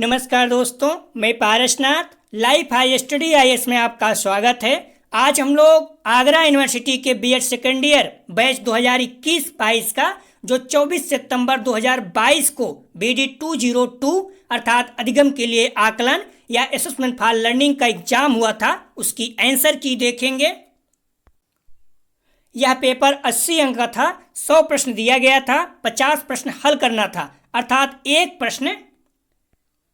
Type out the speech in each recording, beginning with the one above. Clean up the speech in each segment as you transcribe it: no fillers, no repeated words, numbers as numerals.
नमस्कार दोस्तों, मैं Parasnath life high study IAS में आपका स्वागत है। आज हम लोग आगरा यूनिवर्सिटी के बीएड सेकेंड ईयर बैच 2021-22 का जो 24 सितंबर 2022 को BD 202 अर्थात अधिगम के लिए आकलन या असेसमेंट फॉर लर्निंग का एग्जाम हुआ था, उसकी आंसर की देखेंगे। यह पेपर 80 अंक का था। 100 प्रश्न दिया गया था, 50 प्रश्न हल करना था, अर्थात एक प्रश्न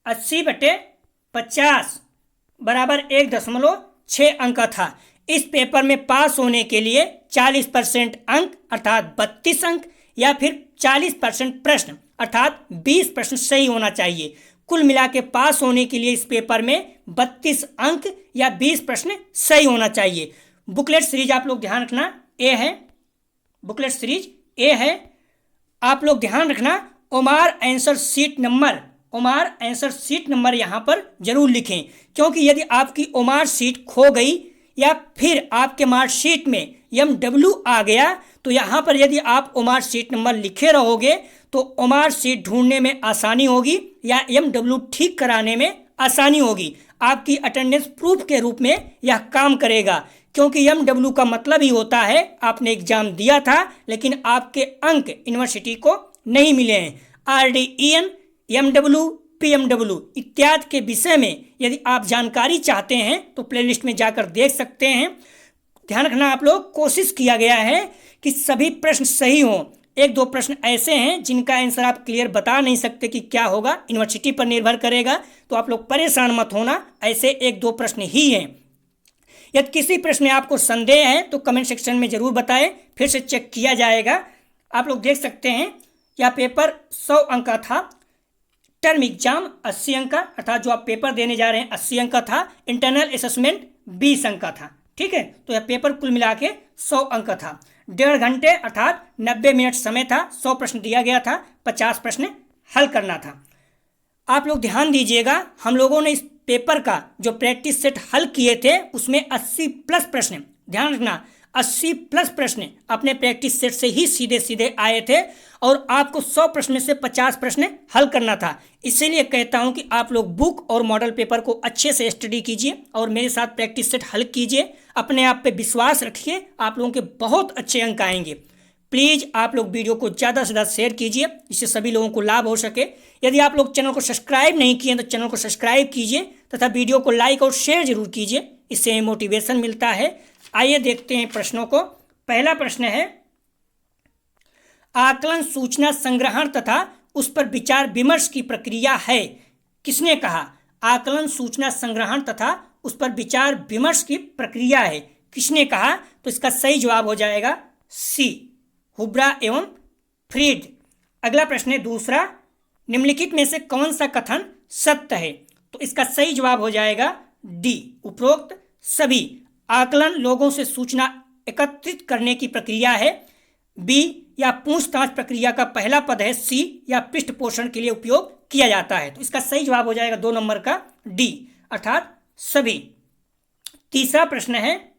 80/50 बराबर 1.6 अंक का था। इस पेपर में पास होने के लिए 40% अंक अर्थात 32 अंक या फिर 40% प्रश्न अर्थात 20 प्रश्न सही होना चाहिए। कुल मिला के पास होने के लिए इस पेपर में 32 अंक या 20 प्रश्न सही होना चाहिए। बुकलेट सीरीज आप लोग ध्यान रखना ए है, बुकलेट सीरीज ए है। आप लोग ध्यान रखना ओमार आंसर सीट नंबर यहाँ पर जरूर लिखें, क्योंकि यदि आपकी ओमार सीट खो गई या फिर आपके मार्कशीट में MW आ गया तो यहाँ पर यदि आप ओमार सीट नंबर लिखे रहोगे तो ओमार सीट ढूंढने में आसानी होगी या MW ठीक कराने में आसानी होगी। आपकी अटेंडेंस प्रूफ के रूप में यह काम करेगा, क्योंकि MW का मतलब ही होता है आपने एग्जाम दिया था लेकिन आपके अंक यूनिवर्सिटी को नहीं मिले हैं। RDEN, MW, PMW इत्यादि के विषय में यदि आप जानकारी चाहते हैं तो प्लेलिस्ट में जाकर देख सकते हैं। ध्यान रखना आप लोग, कोशिश किया गया है कि सभी प्रश्न सही हों। एक दो प्रश्न ऐसे हैं जिनका आंसर आप क्लियर बता नहीं सकते कि क्या होगा, यूनिवर्सिटी पर निर्भर करेगा, तो आप लोग परेशान मत होना। ऐसे एक दो प्रश्न ही हैं। यदि किसी प्रश्न में आपको संदेह है तो कमेंट सेक्शन में जरूर बताएं, फिर से चेक किया जाएगा। आप लोग देख सकते हैं यह पेपर 100 अंक का था। टर्म एग्जाम 80 अंक का अर्थात जो आप पेपर देने जा रहे हैं 80 अंक का था। इंटरनल असेसमेंट 20 अंक का था। ठीक है, तो यह पेपर कुल मिला के 100 अंक का था। 1.5 घंटे अर्थात 90 मिनट समय था। 100 प्रश्न दिया गया था, 50 प्रश्न हल करना था। आप लोग ध्यान दीजिएगा, हम लोगों ने इस पेपर का जो प्रैक्टिस सेट हल किए थे उसमें 80+ प्रश्न, ध्यान रखना 80+ प्रश्न अपने प्रैक्टिस सेट से ही सीधे सीधे आए थे और आपको 100 प्रश्न में से 50 प्रश्न हल करना था। इसीलिए कहता हूं कि आप लोग बुक और मॉडल पेपर को अच्छे से स्टडी कीजिए और मेरे साथ प्रैक्टिस सेट हल कीजिए। अपने आप पे विश्वास रखिए, आप लोगों के बहुत अच्छे अंक आएंगे। प्लीज़ आप लोग वीडियो को ज़्यादा से ज़्यादा शेयर कीजिए जिससे सभी लोगों को लाभ हो सके। यदि आप लोग चैनल को सब्सक्राइब नहीं किए तो चैनल को सब्सक्राइब कीजिए तथा वीडियो को लाइक और शेयर जरूर कीजिए, इससे मोटिवेशन मिलता है। आइए देखते हैं प्रश्नों को। पहला प्रश्न है, आकलन सूचना संग्रहण तथा उस पर विचार विमर्श की प्रक्रिया है। किसने कहा? आकलन सूचना संग्रहण तथा उस पर विचार विमर्श की प्रक्रिया है, किसने कहा? तो इसका सही जवाब हो जाएगा सी, हुब्रा एवं फ्रीड। अगला प्रश्न है दूसरा, निम्नलिखित में से कौन सा कथन सत्य है? तो इसका सही जवाब हो जाएगा डी, उपरोक्त सभी। आकलन लोगों से सूचना एकत्रित करने की प्रक्रिया है। बी, या पूछताछ प्रक्रिया का पहला पद है। सी, या पृष्ठपोषण के लिए उपयोग किया जाता है। तो इसका सही जवाब हो जाएगा 2 नंबर का डी, अर्थात सभी। तीसरा प्रश्न है,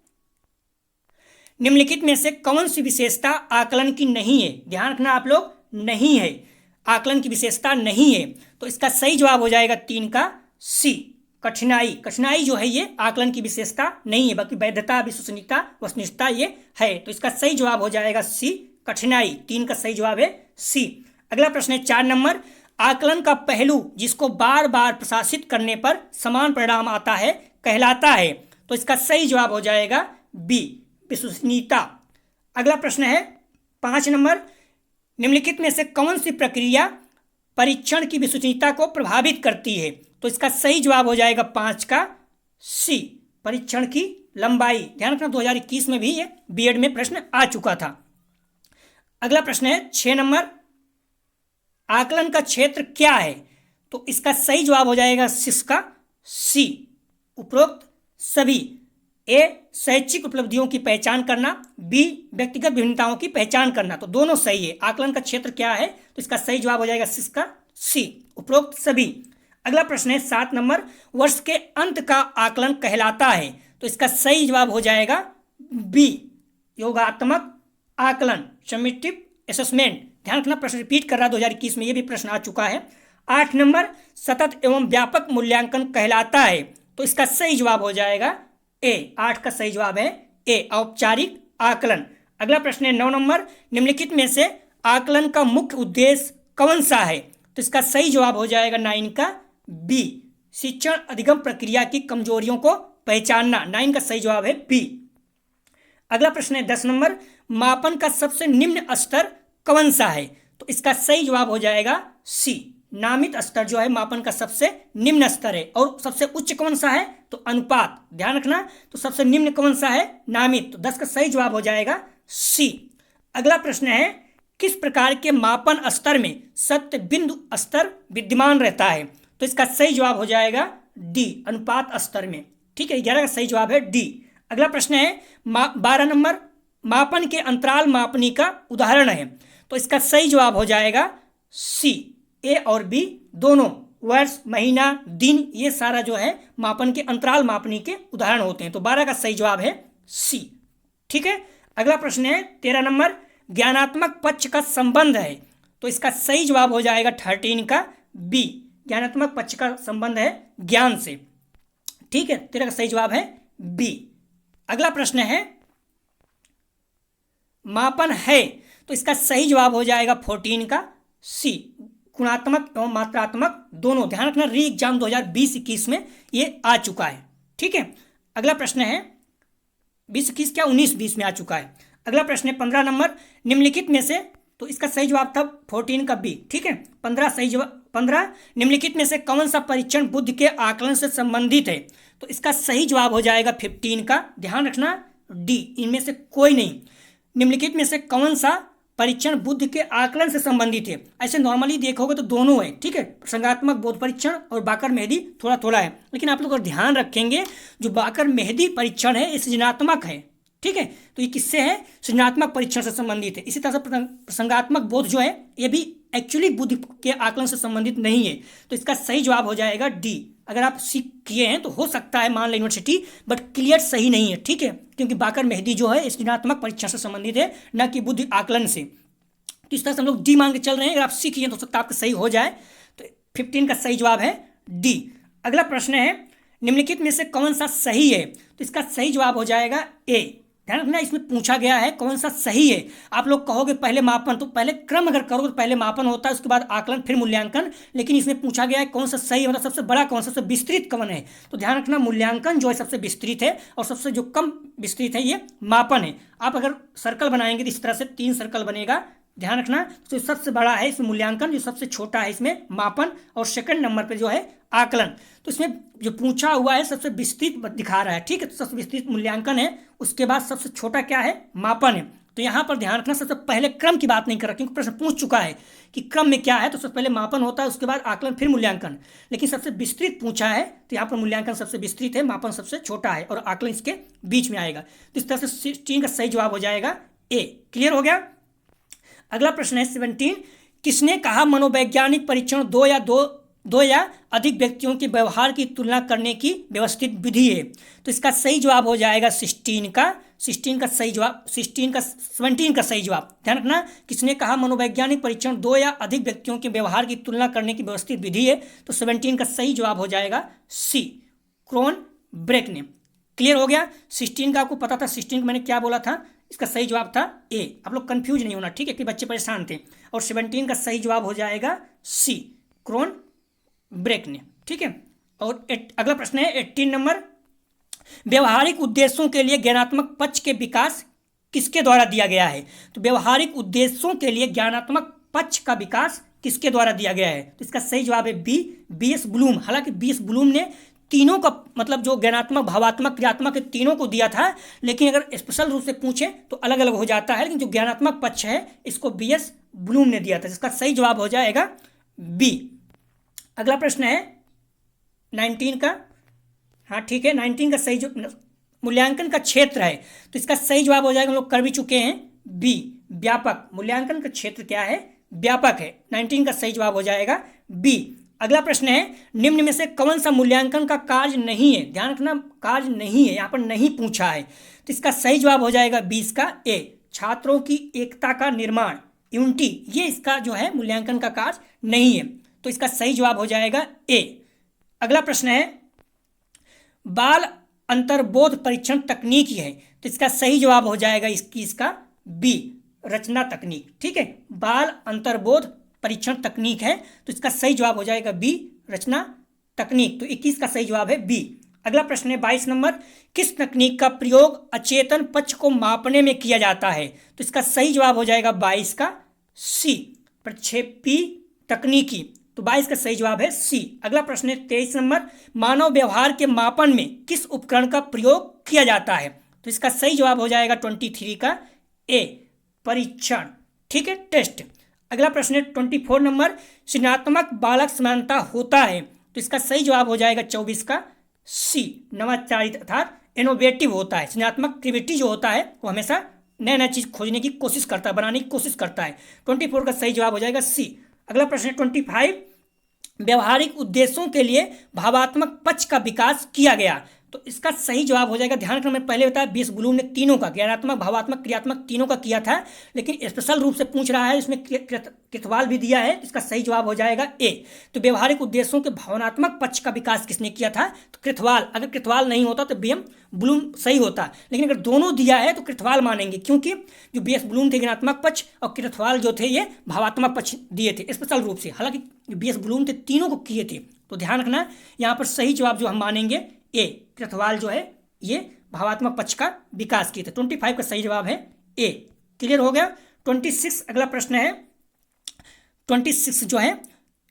निम्नलिखित में से कौन सी विशेषता आकलन की नहीं है? ध्यान रखना आप लोग, नहीं है, आकलन की विशेषता नहीं है। तो इसका सही जवाब हो जाएगा 3 का सी, कठिनाई जो है ये आकलन की विशेषता नहीं है, बाकी वैधता, विश्वसनीयता, वस्तुनिष्ठता ये है। तो इसका सही जवाब हो जाएगा सी, कठिनाई। 3 का सही जवाब है सी। अगला प्रश्न है 4 नंबर, आकलन का पहलू जिसको बार बार प्रशासित करने पर समान परिणाम आता है कहलाता है। तो इसका सही जवाब हो जाएगा बी, विश्वसनीयता। अगला प्रश्न है 5 नंबर, निम्नलिखित में से कौन सी प्रक्रिया परीक्षण की विश्वसनीयता को प्रभावित करती है? तो इसका सही जवाब हो जाएगा 5 का सी, परीक्षण की लंबाई। ध्यान रखना 2021 में भी ये बीएड में प्रश्न आ चुका था। अगला प्रश्न है 6 नंबर, आकलन का क्षेत्र क्या है? तो इसका सही जवाब हो जाएगा 6 का सी, उपरोक्त सभी। ए, शैक्षिक उपलब्धियों की पहचान करना। बी, व्यक्तिगत विभिन्नताओं की पहचान करना। तो दोनों सही है। आकलन का क्षेत्र क्या है? तो इसका सही जवाब हो जाएगा 6 का सी, उपरोक्त सभी। अगला प्रश्न है 7 नंबर, वर्ष के अंत का आकलन कहलाता है। तो इसका सही जवाब हो जाएगा बी, योगात्मक आकलन, समेटिव असेसमेंट। ध्यान रखना प्रश्न रिपीट कर रहा है, 2021 में ये भी प्रश्न आ चुका है। 8 नंबर, सतत एवं व्यापक मूल्यांकन कहलाता है। तो इसका सही जवाब हो जाएगा ए। 8 का सही जवाब है ए, औपचारिक आकलन। अगला प्रश्न है 9 नंबर, निम्नलिखित में से आकलन का मुख्य उद्देश्य कौन सा है? तो इसका सही जवाब हो जाएगा 9 का बी, शिक्षण अधिगम प्रक्रिया की कमजोरियों को पहचानना। 9 का सही जवाब है बी। अगला प्रश्न है 10 नंबर, मापन का सबसे निम्न स्तर कौन सा है? तो इसका सही जवाब हो जाएगा सी, नामित स्तर जो है मापन का सबसे निम्न स्तर है। और सबसे उच्च कौन सा है? तो अनुपात, ध्यान रखना। तो सबसे निम्न कौन सा है? नामित। तो 10 का सही जवाब हो जाएगा सी। अगला प्रश्न है, किस प्रकार के मापन स्तर में सत्य बिंदु स्तर विद्यमान रहता है? तो इसका सही जवाब हो जाएगा डी, अनुपात स्तर में। ठीक है, 11 का सही जवाब है डी। अगला प्रश्न है 12 नंबर, मापन के अंतराल मापनी का उदाहरण है। तो इसका सही जवाब हो जाएगा सी, ए और बी दोनों। वर्ष, महीना, दिन, ये सारा जो है मापन के अंतराल मापनी के उदाहरण होते हैं। तो 12 का सही जवाब है सी। ठीक है, अगला प्रश्न है 13 नंबर, ज्ञानात्मक पक्ष का संबंध है। तो इसका सही जवाब हो जाएगा 13 का बी, ज्ञानात्मक पक्ष का संबंध है ज्ञान से। ठीक है, 13 का सही जवाब है बी। अगला प्रश्न है मापन है। तो इसका सही जवाब हो जाएगा 14 का सी, गुणात्मक एवं मात्रात्मक दोनों। ध्यान रखना, री एग्जाम 2020-21 में ये आ चुका है। ठीक है, अगला प्रश्न है 20-21 क्या 19-20 में आ चुका है। अगला प्रश्न है 15 नंबर, निम्नलिखित में से, तो इसका सही जवाब था 14 का बी। ठीक है, 15 सही जवाब। 15, निम्नलिखित में से कौन सा परीक्षण बुद्धि के आकलन से संबंधित है? तो इसका सही जवाब हो जाएगा 15 का, ध्यान रखना, डी, इनमें से कोई नहीं। निम्नलिखित में से कौन सा परीक्षण बुद्धि के आकलन से संबंधित है? ऐसे नॉर्मली देखोगे तो दोनों है। ठीक है, प्रसंगात्मक बोध परीक्षण और बाकर मेहदी थोड़ा थोड़ा है, लेकिन आप लोग अगर ध्यान रखेंगे जो बाकर मेहदी परीक्षण है ये सृजनात्मक है। ठीक है, तो ये किससे है? सृजनात्मक परीक्षण से संबंधित है। इसी तरह से प्रसंगात्मक बोध जो है ये भी एक्चुअली बुद्धि के आकलन से संबंधित नहीं है। तो इसका सही जवाब हो जाएगा डी। अगर आप सीख किए हैं तो हो सकता है मान लें यूनिवर्सिटी, बट क्लियर सही नहीं है। ठीक है, क्योंकि बाकर मेहदी जो है सृजनात्मक परीक्षण से संबंधित है, न कि बुद्धि आकलन से। तो इस तरह से हम लोग डी मान के चल रहे हैं। अगर आप सीखिए तो हो सकता है आपका सही हो जाए। तो 15 का सही जवाब है डी। अगला प्रश्न है निम्नलिखित में से कौन सा सही है? तो इसका सही जवाब हो जाएगा ए। ध्यान रखना, इसमें पूछा गया है कौन सा सही है। आप लोग कहोगे पहले मापन, तो पहले क्रम अगर करोगे तो पहले मापन होता है, उसके बाद आकलन, फिर मूल्यांकन। लेकिन इसमें पूछा गया है कौन सा सही है, मतलब सबसे बड़ा कौन, सबसे विस्तृत कौन है। तो ध्यान रखना, मूल्यांकन जो है सबसे विस्तृत है और सबसे जो कम विस्तृत है ये मापन है। आप अगर सर्कल बनाएंगे तो इस तरह से 3 सर्कल बनेगा। ध्यान रखना, तो सबसे बड़ा है इसमें मूल्यांकन, जो सबसे छोटा है इसमें मापन, और सेकंड नंबर पे जो है आकलन। तो इसमें जो पूछा हुआ है सबसे विस्तृत दिखा रहा है। ठीक है, तो सबसे विस्तृत मूल्यांकन है, उसके बाद सबसे छोटा क्या है? मापन है। तो यहाँ पर ध्यान रखना, सबसे पहले क्रम की बात नहीं कर रहा, क्योंकि प्रश्न पूछ चुका है कि क्रम में क्या है। तो सबसे पहले मापन होता है, उसके बाद आकलन, फिर मूल्यांकन। लेकिन सबसे विस्तृत पूछा है, तो यहाँ पर मूल्यांकन सबसे विस्तृत है, मापन सबसे छोटा है और आकलन इसके बीच में आएगा। तो इस तरह से 16 का सही जवाब हो जाएगा ए। क्लियर हो गया। अगला प्रश्न है 17, किसने कहा मनोवैज्ञानिक परीक्षण दो या अधिक व्यक्तियों के व्यवहार की तुलना करने की व्यवस्थित विधि है? तो इसका सही जवाब हो जाएगा 17 का सही जवाब, 17 का सही जवाब। ध्यान रखना, किसने कहा मनोवैज्ञानिक परीक्षण 2 या अधिक व्यक्तियों के व्यवहार की तुलना करने की व्यवस्थित विधि है? तो 17 का सही जवाब हो जाएगा सी, क्रोनबेक ने। क्लियर हो गया। 16 का आपको पता था, 16 को मैंने क्या बोला था, इसका सही जवाब था ए। आप लोग कंफ्यूज नहीं होना, ठीक है, कि बच्चे परेशान थे। और 17 का सही जवाब हो जाएगा सी, क्रोनबेक ने। ठीक है, और अगला प्रश्न है 18 नंबर, व्यवहारिक उद्देश्यों के लिए ज्ञानात्मक पक्ष के विकास किसके द्वारा दिया गया है? तो व्यवहारिक उद्देश्यों के लिए ज्ञानात्मक पक्ष का विकास किसके द्वारा दिया गया है? तो इसका सही जवाब है बी एस ब्लूम। हालांकि बी एस ब्लूम ने तीनों का मतलब जो ज्ञानात्मक, भावात्मक, क्रियात्मक है, तीनों को दिया था। लेकिन अगर स्पेशल रूप से पूछे तो अलग अलग हो जाता है। लेकिन जो ज्ञानात्मक पक्ष है इसको बी एस ब्लूम ने दिया था, जिसका सही जवाब हो जाएगा बी। अगला प्रश्न है 19 का, हाँ ठीक है, 19 का सही जो मूल्यांकन का क्षेत्र है, तो इसका सही जवाब हो जाएगा, हम लोग कर भी चुके हैं, बी, व्यापक। मूल्यांकन का क्षेत्र क्या है? व्यापक है। 19 का सही जवाब हो जाएगा बी। अगला प्रश्न है, निम्न में से कौन सा मूल्यांकन का कार्य नहीं है? ध्यान रखना, कार्य नहीं है, यहाँ पर नहीं पूछा है। तो इसका सही जवाब हो जाएगा 20 का ए, छात्रों की एकता का निर्माण, यूनिटी, ये इसका जो है मूल्यांकन का कार्य नहीं है। तो तो इसका सही जवाब हो जाएगा ए। अगला प्रश्न है बाल अंतर्बोध परीक्षण तकनीक है, तो इसका सही जवाब हो जाएगा इसका बी, रचना तकनीक। ठीक है, बाल अंतर्बोध परीक्षण तकनीक है, तो इसका सही जवाब हो जाएगा बी, रचना तकनीक। तो 21 का सही जवाब है बी। अगला प्रश्न है 22 नंबर, किस तकनीक का प्रयोग अचेतन पक्ष को मापने में किया जाता है? तो इसका सही जवाब हो जाएगा 22 का सी, प्रक्षेपी तकनीकी। तो 22 का सही जवाब है सी। अगला प्रश्न है 23 नंबर, मानव व्यवहार के मापन में किस उपकरण का प्रयोग किया जाता है? तो इसका सही जवाब हो जाएगा 23 का ए, परीक्षण। ठीक है, टेस्ट। अगला प्रश्न है 24 नंबर, सृजनात्मक बालक समानता होता है, तो इसका सही जवाब हो जाएगा 24 का सी, नवाचारित अर्थात इनोवेटिव होता है। सृजनात्मक क्रिएटिविटी जो होता है वो हमेशा नया नया चीज खोजने की कोशिश करता है, बनाने की कोशिश करता है। 24 का सही जवाब हो जाएगा सी। अगला प्रश्न है 25, व्यवहारिक उद्देश्यों के लिए भावात्मक पक्ष का विकास किया गया, तो इसका सही जवाब हो जाएगा, ध्यान रखना मैं पहले बताया बीएस ब्लूम ने तीनों का, ज्ञानात्मक, भावात्मक, क्रियात्मक तीनों का किया था, लेकिन स्पेशल रूप से पूछ रहा है, इसमें कृतवाल भी दिया है, इसका सही जवाब हो जाएगा ए। तो व्यवहारिक उद्देश्यों के भावनात्मक पक्ष का विकास किसने किया था? तो कृतवाल। अगर कृतवाल नहीं होता तो बीएम ब्लूम सही होता, लेकिन अगर दोनों दिया है तो कृतवाल मानेंगे, क्योंकि जो बीएस ब्लूम थे ज्ञानात्मक पक्ष और कृतवाल जो थे ये भावात्मक पक्ष दिए थे स्पेशल रूप से। हालांकि बीएस ब्लूम थे तीनों को किए थे, तो ध्यान रखना यहाँ पर सही जवाब जो हम मानेंगे ए, कृतवाल जो है ये भावात्मक पक्ष का विकास किए थे। 25 का सही जवाब है ए। क्लियर हो गया। 26 अगला प्रश्न है, 26 जो है,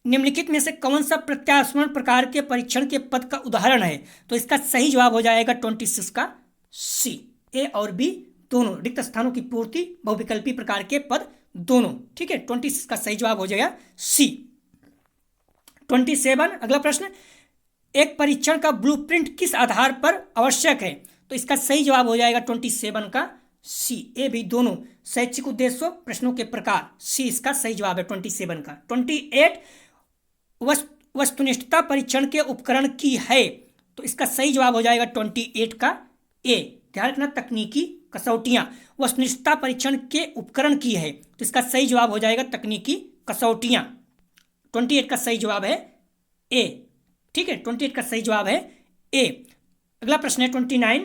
निम्नलिखित में से कौन सा प्रत्यास्मरण प्रकार के परीक्षण के पद का उदाहरण है? तो इसका सही जवाब हो जाएगा 26 का सी, ए और बी दोनों, रिक्त स्थानों की पूर्ति, बहुविकल्पी प्रकार के पद दोनों। ठीक है, 26 का सही जवाब हो जाएगा सी। 27 अगला प्रश्न, एक परीक्षण का ब्लूप्रिंट किस आधार पर आवश्यक है? तो इसका सही जवाब हो जाएगा 27 का सी, ए बी दोनों, शैक्षिक उद्देश्यों, प्रश्नों के प्रकार, सी इसका सही जवाब है 27 का। 28 वस्तुनिष्ठता परीक्षण के उपकरण की है, तो इसका सही जवाब हो जाएगा 28 का ए। ध्यान रखना तकनीकी कसौटियां वस्तुनिष्ठता परीक्षण के उपकरण की है, तो इसका सही जवाब हो जाएगा तकनीकी कसौटियां। 28 का सही जवाब है ए। ठीक है, 28 का सही जवाब है ए। अगला प्रश्न है 29,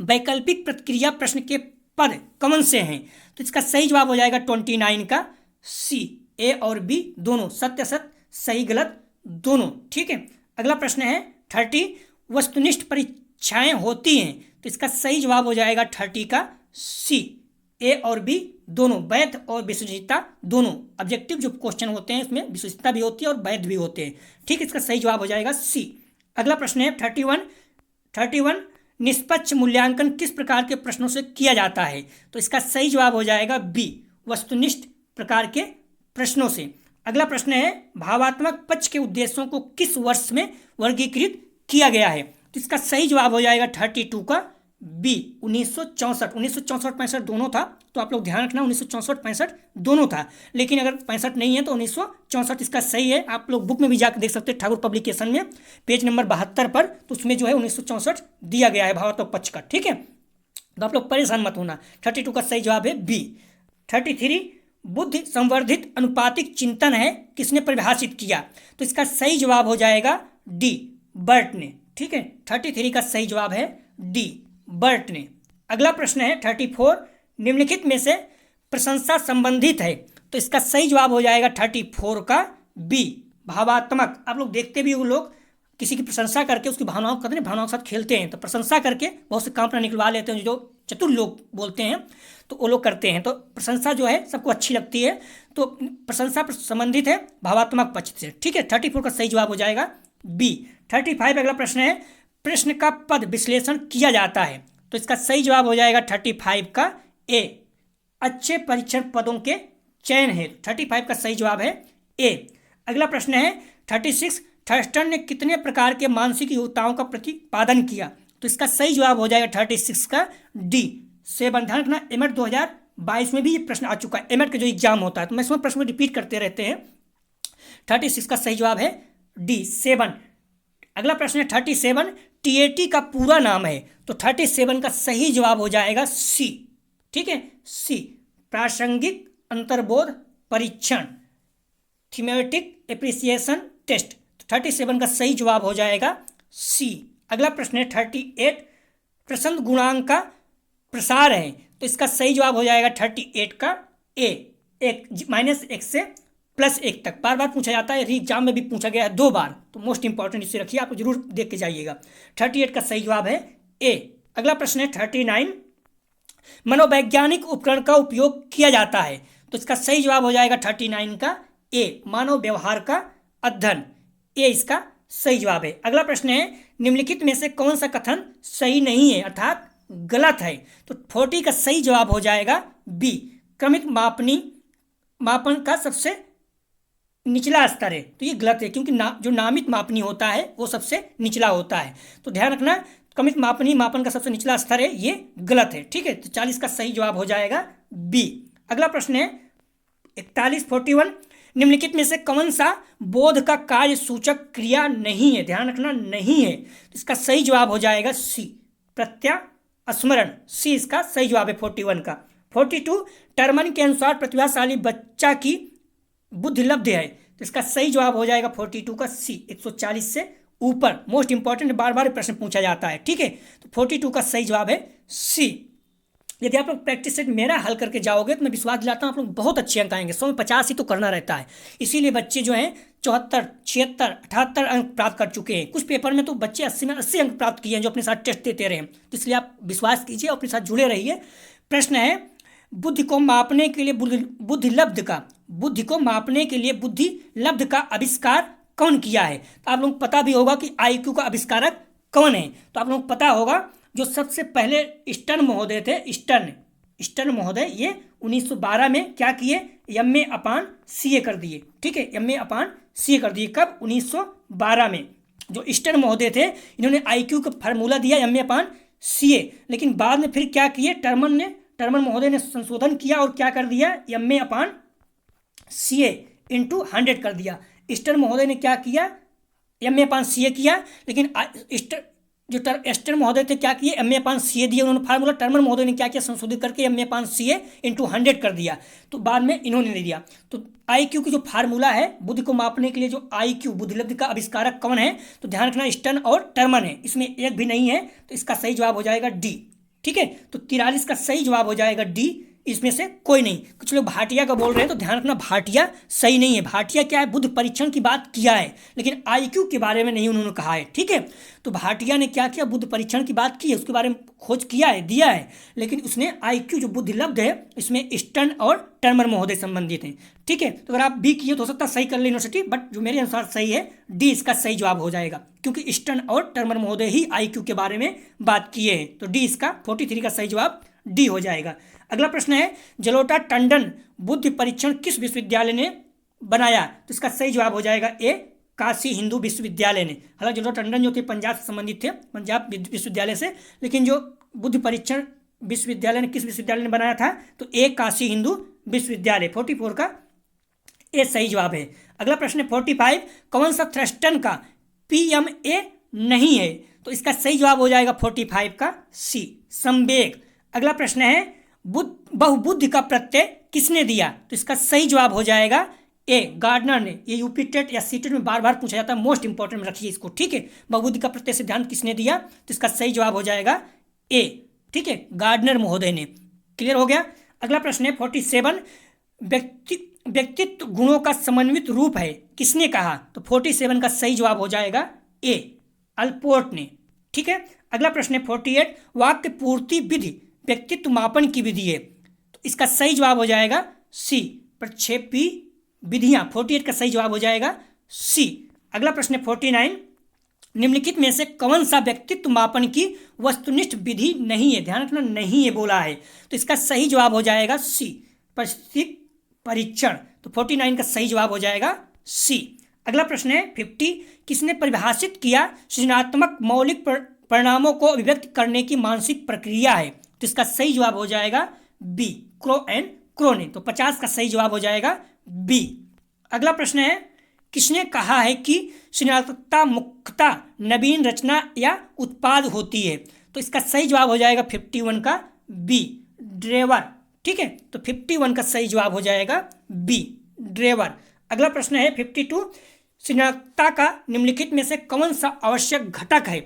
वैकल्पिक प्रतिक्रिया प्रश्न के पद कौन से हैं? तो इसका सही जवाब हो जाएगा 29 का सी, ए और बी दोनों, सत्य असत्य, सही गलत दोनों। ठीक है, अगला प्रश्न है 30, वस्तुनिष्ठ परीक्षाएं होती हैं, तो इसका सही जवाब हो जाएगा 30 का सी, ए और बी दोनों, वैध और विश्वसनीयता दोनों। ऑब्जेक्टिव जो क्वेश्चन होते हैं उसमें विश्वसनीयता भी होती है और वैध भी होते हैं। ठीक, इसका सही जवाब हो जाएगा सी। अगला प्रश्न है 31, निष्पक्ष मूल्यांकन किस प्रकार के प्रश्नों से किया जाता है? तो इसका सही जवाब हो जाएगा बी, वस्तुनिष्ठ प्रकार के प्रश्नों से। अगला प्रश्न है भावात्मक पक्ष के उद्देश्यों को किस वर्ष में वर्गीकृत किया गया है? तो इसका सही जवाब हो जाएगा 32 का बी, 1964। 1964-65 दोनों था, तो आप लोग ध्यान रखना 1964-65 दोनों था, लेकिन अगर 65 नहीं है तो 1964 इसका सही है। आप लोग बुक में भी जाकर देख सकते हैं, ठाकुर पब्लिकेशन में पेज नंबर 72 पर, तो उसमें जो है 1964 दिया गया है भावात्मक पक्ष का। ठीक है, तो आप लोग परेशान मत होना, 32 का सही जवाब है बी। 33, बुद्धि संवर्धित अनुपातिक चिंतन है, किसने परिभाषित किया? तो इसका सही जवाब हो जाएगा डी, बर्ट ने। ठीक है, 33 का सही जवाब है डी, बर्ट ने। अगला प्रश्न है 34, निम्नलिखित में से प्रशंसा संबंधित है, तो इसका सही जवाब हो जाएगा 34 का बी, भावात्मक। आप लोग देखते भी वो लोग किसी की प्रशंसा करके उसकी भावनाओं को भावनाओं के साथ खेलते हैं, तो प्रशंसा करके बहुत से काम अपना निकलवा लेते हैं, जो चतुर लोग बोलते हैं तो वो लोग करते हैं। तो प्रशंसा जो है सबको अच्छी लगती है, तो प्रशंसा संबंधित है भावात्मक पक्ष से। ठीक है, 34 का सही जवाब हो जाएगा बी। 35 अगला प्रश्न है, प्रश्न का पद विश्लेषण किया जाता है, तो इसका सही जवाब हो जाएगा 35 का ए, अच्छे परीक्षण पदों के चयन है। 35 का सही जवाब है ए। अगला प्रश्न है 36, थर्स्टन ने कितने प्रकार के मानसिक योग्यताओं का प्रतिपादन किया? तो इसका सही जवाब हो जाएगा 36 का डी, 7। ध्यान रखना एमएट 2022 में भी ये प्रश्न आ चुका है, एमएट का जो एग्जाम होता है, तो मैं इसमें प्रश्न रिपीट करते रहते हैं। 36 का सही जवाब है डी, 7। अगला प्रश्न है 37, टीएटी का पूरा नाम है, तो 37 का सही जवाब हो जाएगा सी। ठीक है, सी, प्रासंगिक अंतर्बोध परीक्षण। Thematic appreciation test. तो 37 का सही जवाब हो जाएगा सी। अगला प्रश्न है 38, प्रसन्न गुणांक का प्रसार है, तो इसका सही जवाब हो जाएगा 38 का ए, एक -1 से +1 तक। बार बार पूछा जाता है, एग्जाम में भी पूछा गया है 2 बार, तो मोस्ट इंपॉर्टेंट इसे रखिए, आप जरूर देख के जाइएगा। 38 का सही जवाब है ए। अगला प्रश्न है 39, मनोवैज्ञानिक उपकरण का उपयोग किया जाता है, तो इसका सही जवाब हो जाएगा 39 का ए, मानव व्यवहार का अध्ययन, ए इसका सही जवाब है। अगला प्रश्न है निम्नलिखित में से कौन सा कथन सही नहीं है अर्थात गलत है, तो 40 का सही जवाब हो जाएगा बी, क्रमिक मापन का सबसे निचला स्तर है, तो ये गलत है क्योंकि जो नामित मापनी होता है वो सबसे निचला होता है, तो ध्यान रखना क्रमिक मापन का सबसे निचला स्तर है, ये गलत है। ठीक है, तो 40 का सही जवाब हो जाएगा बी। अगला प्रश्न है 41 निम्नलिखित में से कौन सा बोध का कार्य सूचक क्रिया नहीं है, ध्यान रखना नहीं है, तो इसका सही जवाब हो जाएगा सी, प्रत्यास्मरण, सी इसका सही जवाब है 41 का। 42 टर्मन के अनुसार प्रतिभाशाली बच्चा की बुद्धि लब्ध है, तो इसका सही जवाब हो जाएगा 42 का सी, 140 से ऊपर। मोस्ट इंपॉर्टेंट, बार बार प्रश्न पूछा जाता है। ठीक है, तो 42 का सही जवाब है सी। यदि आप लोग प्रैक्टिस सेट मेरा हल करके जाओगे तो मैं विश्वास दिलाता हूँ आप लोग बहुत अच्छे अंक आएंगे। 100 में 50 ही तो करना रहता है, इसीलिए बच्चे जो हैं 74, 76, 78 अंक प्राप्त कर चुके हैं। कुछ पेपर में तो बच्चे 80 में 80 अंक प्राप्त किए हैं जो अपने साथ टेस्ट देते रहे हैं, तो इसलिए आप विश्वास कीजिए और अपने साथ जुड़े रहिए। प्रश्न है बुद्धि को मापने के लिए बुद्धि को मापने के लिए बुद्धि लब्ध का आविष्कार कौन किया है, तो आप लोग पता भी होगा कि IQ का आविष्कारक कौन है, तो आप लोग पता होगा जो सबसे पहले स्टर्न महोदय थे, स्टर्न महोदय, ये 1912 में क्या किए, MA/CA कर दिए। ठीक है, MA/CA कर दिए, कब, 1912 में। जो स्टर्न महोदय थे इन्होंने IQ का फार्मूला दिया MA/CA, लेकिन बाद में फिर क्या किए, टर्मन महोदय ने संशोधन किया और क्या कर दिया, MA/CA × 100 कर दिया। स्टर्न महोदय ने क्या किया, MA/CA किया, लेकिन स्टर्न महोदय थे क्या किए, MA/CA दिए उन्होंने फार्मूला। टर्मन महोदय ने क्या किया, संशोधित करके MA/CA × 100 कर दिया, तो बाद में इन्होंने नहीं दिया। तो IQ की जो फार्मूला है बुद्धि को मापने के लिए, जो IQ बुद्धि लब्ध का आविष्कारक कौन है, तो ध्यान रखना स्टर्न और टर्मन है, इसमें एक भी नहीं है, तो इसका सही जवाब हो जाएगा डी। ठीक है, तो 43 का सही जवाब हो जाएगा डी, इसमें से कोई नहीं। कुछ लोग भाटिया का बोल रहे हैं, तो ध्यान रखना भाटिया सही नहीं है। भाटिया क्या है, बुद्ध परीक्षण की बात किया है, लेकिन IQ के बारे में नहीं उन्होंने कहा है। ठीक है, तो भाटिया ने क्या किया, बुद्ध परीक्षण की बात की है, उसके बारे में खोज किया है, दिया है, लेकिन उसने IQ जो बुद्धि लब्ध है इसमें स्टर्न और टर्मन महोदय संबंधित हैं। ठीक है, तो अगर आप बी किए तो हो सकता है सही कर ले यूनिवर्सिटी, बट जो मेरे अनुसार सही है डी इसका सही जवाब हो जाएगा, क्योंकि स्टर्न और टर्मन महोदय ही IQ के बारे में बात किए हैं, तो डी इसका 43 का सही जवाब डी हो जाएगा। अगला प्रश्न है जलोटा टंडन बुद्धि परीक्षण किस विश्वविद्यालय ने बनाया, तो इसका सही जवाब हो जाएगा ए, काशी हिंदू विश्वविद्यालय ने। हालांकि जलोटा टंडन जो थे पंजाब से संबंधित थे, पंजाब विश्वविद्यालय से, लेकिन जो बुद्धि परीक्षण विश्वविद्यालय ने किस विश्वविद्यालय ने बनाया था, तो ए, काशी हिंदू विश्वविद्यालय। 44 का ए सही जवाब है। अगला प्रश्न है 45 कौन सा थ्रस्टन का PMA नहीं है, तो इसका सही जवाब हो जाएगा 45 का सी, संवेग। अगला प्रश्न है बहुबुद्धि का प्रत्यय किसने दिया, तो इसका सही जवाब हो जाएगा ए, गार्डनर ने। ये यूपी टेट या सीटेट में बार बार पूछा जाता है, मोस्ट इंपॉर्टेंट में रखिए इसको। ठीक है, बहुबुद्धि का प्रत्यय सिद्धांत किसने दिया, तो इसका सही जवाब हो जाएगा ए। ठीक है, गार्डनर महोदय ने। क्लियर हो गया। अगला प्रश्न है 47 व्यक्तित्व गुणों का समन्वित रूप है किसने कहा, तो 47 का सही जवाब हो जाएगा ए, अल्पोर्ट ने। ठीक है, अगला प्रश्न है 48 वाक्य पूर्ति विधि व्यक्तित्व मापन की विधि है, तो इसका सही जवाब हो जाएगा सी, प्रक्षेपी विधियां। 48 का सही जवाब हो जाएगा सी। अगला प्रश्न है 49 निम्नलिखित में से कौन सा व्यक्तित्व मापन की वस्तुनिष्ठ विधि नहीं है, ध्यान रखना नहीं है बोला है, तो इसका सही जवाब हो जाएगा सी, परिस्थिति परीक्षण। तो 49 का सही जवाब हो जाएगा सी। अगला प्रश्न है 50 किसने परिभाषित किया सृजनात्मक मौलिक परिणामों को अभिव्यक्त करने की मानसिक प्रक्रिया है, तो इसका सही जवाब हो जाएगा बी, क्रो एंड क्रो ने। तो 50 का सही जवाब हो जाएगा बी। अगला प्रश्न है किसने कहा है कि सृजनात्मकता मुख्यतः नवीन रचना या उत्पाद होती है, तो इसका सही जवाब हो जाएगा 51 का बी, ड्रेवर। ठीक है, तो 51 का सही जवाब हो जाएगा बी, ड्रेवर। अगला प्रश्न है 52, सृजनात्मकता का निम्नलिखित में से कौन सा आवश्यक घटक है?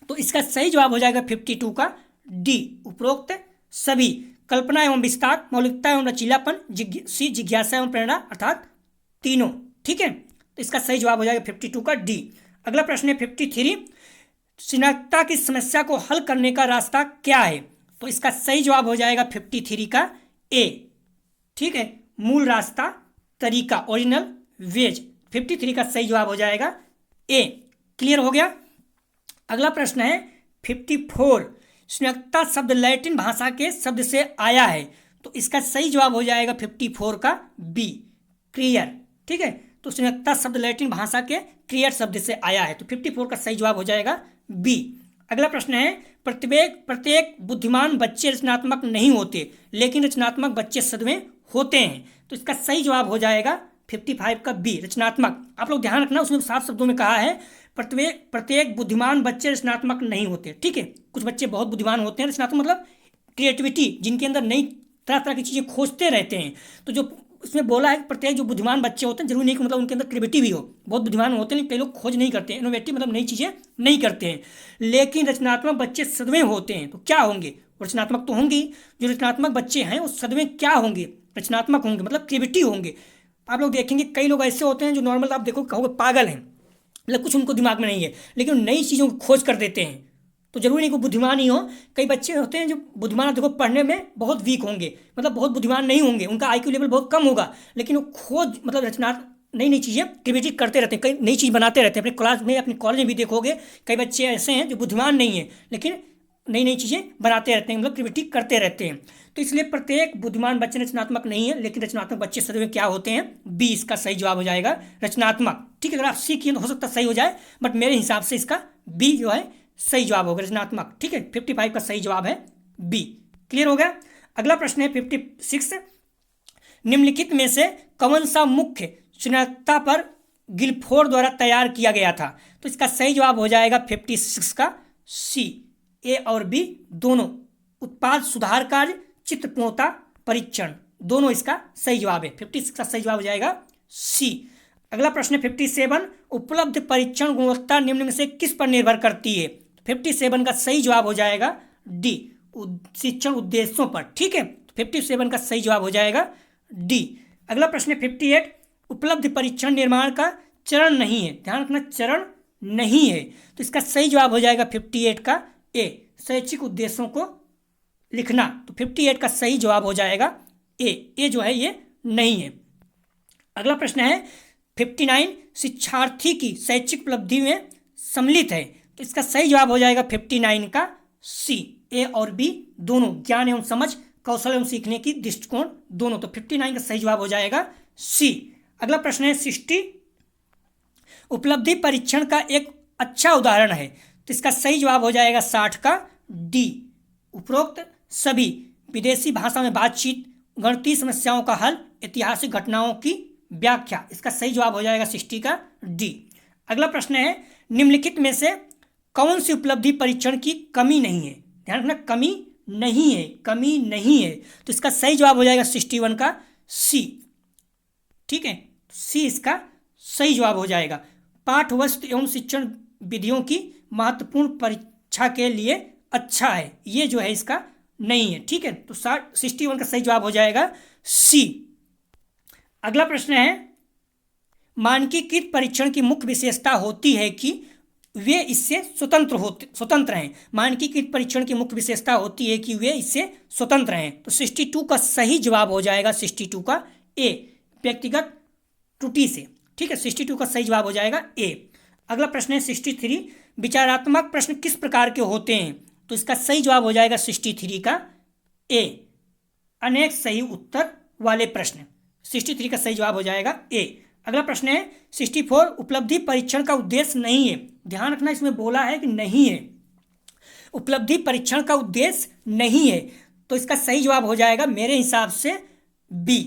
तो इसका सही जवाब हो जाएगा 52 का डी, उपरोक्त सभी। कल्पना एवं विस्तार, मौलिकता एवं लचीलापन, जिज्ञासा एवं प्रेरणा, अर्थात तीनों। ठीक है, तो इसका सही जवाब हो जाएगा 52 का डी। अगला प्रश्न है 53, सृजनात्मकता की समस्या को हल करने का रास्ता क्या है? तो इसका सही जवाब हो जाएगा 53 का ए। ठीक है, मूल रास्ता, तरीका, ओरिजिनल वेज। 53 का सही जवाब हो जाएगा ए। क्लियर हो गया। अगला प्रश्न है 54, सृजनात्मकता शब्द लैटिन भाषा के शब्द से आया है। तो इसका सही जवाब हो जाएगा 54 का बी, क्रियर। ठीक है, तो सृजनात्मकता शब्द लैटिन भाषा के क्रियर शब्द से आया है, तो 54 का सही जवाब हो जाएगा बी। अगला प्रश्न है प्रत्येक बुद्धिमान बच्चे रचनात्मक नहीं होते, लेकिन रचनात्मक बच्चे सदैव होते हैं। तो इसका सही जवाब हो जाएगा 55 का बी, रचनात्मक। आप लोग ध्यान रखना, उसमें साफ शब्दों में कहा है प्रत्येक बुद्धिमान बच्चे रचनात्मक नहीं होते। ठीक है, कुछ बच्चे बहुत बुद्धिमान होते हैं, रचनात्मक मतलब क्रिएटिविटी, जिनके अंदर नई तरह तरह की चीज़ें खोजते रहते हैं। तो जो उसमें बोला है कि प्रत्येक जो बुद्धिमान बच्चे होते हैं, जरूरी नहीं कि मतलब उनके अंदर क्रिएटिविटी भी हो, बहुत बुद्धिमान होते हैं, लेकिन कई लोग खोज नहीं करते हैं, इनोवेटिव मतलब नई चीज़ें नहीं करते हैं। लेकिन रचनात्मक बच्चे सदैव होते हैं। तो क्या होंगे? रचनात्मक तो होंगे। जो रचनात्मक बच्चे हैं वो सदैव क्या होंगे? रचनात्मक होंगे, मतलब क्रिएटिविटी होंगे। आप लोग देखेंगे कई लोग ऐसे होते हैं जो नॉर्मल आप देखो कहोगे पागल हैं, मतलब कुछ उनको दिमाग में नहीं है, लेकिन नई चीज़ों को खोज कर देते हैं। तो जरूरी नहीं कि बुद्धिमान ही हो। कई बच्चे होते हैं जो बुद्धिमान, देखो पढ़ने में बहुत वीक होंगे, मतलब बहुत बुद्धिमान नहीं होंगे, उनका आईक्यू लेवल बहुत कम होगा, लेकिन वो खोज मतलब नई नई चीज़ें क्रिएटिविटी करते रहते हैं, कई नई चीज़ बनाते रहते हैं। अपने क्लास में, अपने कॉलेज में भी देखोगे कई बच्चे ऐसे हैं जो बुद्धिमान नहीं हैं, लेकिन नई नई चीज़ें बनाते रहते हैं, मतलब क्रिएटिविटी करते रहते हैं। तो इसलिए प्रत्येक बुद्धिमान बच्चे रचनात्मक नहीं है, लेकिन रचनात्मक बच्चे सदैव क्या होते हैं? बी, इसका सही जवाब हो जाएगा रचनात्मक। ठीक है, अगर आप सी किए तो हो सकता है सही हो जाए, बट मेरे हिसाब से इसका बी जो है सही जवाब होगा, रचनात्मक। ठीक है, 55 का सही जवाब है बी। क्लियर हो गया। अगला प्रश्न है 56, निम्नलिखित में से कौन सा मुख्य सृजनात्मकता पर गिलफोर्ड द्वारा तैयार किया गया था? तो इसका सही जवाब हो जाएगा 56 का सी, ए और बी दोनों। उत्पाद सुधार कार्य, चित्रपूर्णता परीक्षण, दोनों इसका सही जवाब है। 56 का सही जवाब हो जाएगा सी। अगला प्रश्न है 57, उपलब्ध परीक्षण गुणवत्ता निम्न में से किस पर निर्भर करती है? 57 का सही जवाब हो जाएगा डी, शिक्षण उद्देश्यों पर। ठीक है, 57 का सही जवाब हो जाएगा डी। अगला प्रश्न है 58, उपलब्ध परीक्षण निर्माण का चरण नहीं है। ध्यान रखना, चरण नहीं है। तो इसका सही जवाब हो जाएगा 58 का ए, शैक्षिक उद्देश्यों को लिखना। तो 58 का सही जवाब हो जाएगा ए जो है ये नहीं है। अगला प्रश्न है 59, शिक्षार्थी की शैक्षिक उपलब्धि में सम्मिलित है। तो इसका सही जवाब हो जाएगा 59 का सी, ए और बी दोनों, ज्ञान एवं समझ, कौशल एवं सीखने की दृष्टिकोण दोनों। तो 59 का सही जवाब हो जाएगा सी। अगला प्रश्न है 60, उपलब्धि परीक्षण का एक अच्छा उदाहरण है। तो इसका सही जवाब हो जाएगा 60 का डी, उपरोक्त सभी, विदेशी भाषा में बातचीत, गणितीय समस्याओं का हल, ऐतिहासिक घटनाओं की व्याख्या। इसका सही जवाब हो जाएगा 60 का डी। अगला प्रश्न है निम्नलिखित में से कौन सी उपलब्धि परीक्षण की कमी नहीं है? ध्यान रखना, कमी नहीं है, कमी नहीं है। तो इसका सही जवाब हो जाएगा 61 का सी। ठीक है, सी इसका सही जवाब हो जाएगा। पाठ वस्तु एवं शिक्षण विधियों की महत्वपूर्ण परीक्षा के लिए अच्छा है, ये जो है इसका नहीं है। ठीक है, तो 61 का सही जवाब हो जाएगा सी। अगला प्रश्न है मानकीकृत परीक्षण की मुख्य विशेषता होती है कि वे इससे स्वतंत्र हैं। मानकीकृत परीक्षण की मुख्य विशेषता होती है कि वे इससे स्वतंत्र हैं। तो 62 का सही जवाब हो जाएगा 62 का ए, व्यक्तिगत त्रुटि से। ठीक है, 62 का सही जवाब हो जाएगा ए। अगला प्रश्न है 63, विचारात्मक प्रश्न किस प्रकार के होते हैं? तो इसका सही जवाब हो जाएगा 63 का ए, अनेक सही उत्तर वाले प्रश्न। 63 का सही जवाब हो जाएगा ए। अगला प्रश्न है 64, उपलब्धि परीक्षण का उद्देश्य नहीं है। ध्यान रखना, इसमें बोला है कि नहीं है, उपलब्धि परीक्षण का उद्देश्य नहीं है। तो इसका सही जवाब हो जाएगा मेरे हिसाब से बी,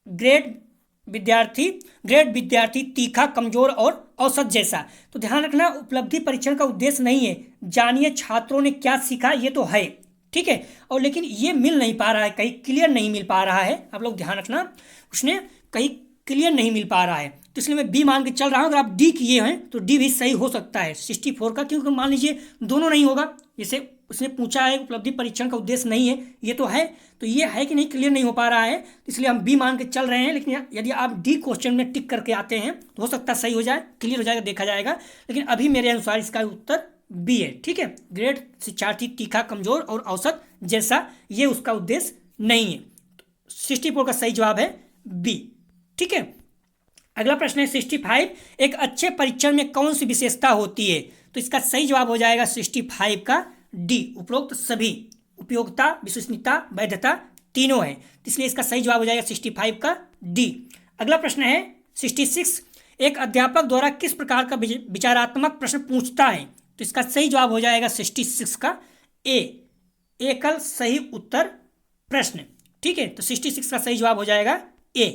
ग्रेड विद्यार्थी तीखा, कमजोर और औसत जैसा। तो ध्यान रखना, उपलब्धि परीक्षण का उद्देश्य नहीं है। जानिए छात्रों ने क्या सीखा, ये तो है। ठीक है, और लेकिन ये मिल नहीं पा रहा है, कहीं क्लियर नहीं मिल पा रहा है। आप लोग ध्यान रखना, उसने कहीं क्लियर नहीं मिल पा रहा है, तो इसलिए मैं बी मान के चल रहा हूँ। अगर आप डी किए हैं तो डी भी सही हो सकता है 64 का, क्योंकि मान लीजिए दोनों नहीं होगा, जैसे उसने पूछा है उपलब्धि परीक्षण का उद्देश्य नहीं है, ये तो है, तो ये है कि नहीं क्लियर नहीं हो पा रहा है, तो इसलिए हम बी मान के चल रहे हैं। लेकिन यदि आप डी क्वेश्चन में टिक करके आते हैं तो हो सकता है सही हो जाए, क्लियर हो जाएगा, देखा जाएगा। लेकिन अभी मेरे अनुसार इसका उत्तर बी है। ठीक है, ग्रेड शिक्षार्थी तीखा कमजोर और औसत जैसा, ये उसका उद्देश्य नहीं है। 64 का सही जवाब है बी। ठीक है, अगला प्रश्न है 65, एक अच्छे परीक्षण में कौन सी विशेषता होती है? तो इसका सही जवाब हो जाएगा 65 का डी, उपरोक्त सभी, उपयोगिता, विश्वसनीयता, वैधता तीनों है, इसलिए इसका सही जवाब हो जाएगा 65 का डी। अगला प्रश्न है 66, एक अध्यापक द्वारा किस प्रकार का विचारात्मक प्रश्न पूछता है? तो इसका सही जवाब हो जाएगा 66 का ए, एकल सही उत्तर प्रश्न। ठीक है, तो 66 का सही जवाब हो जाएगा ए।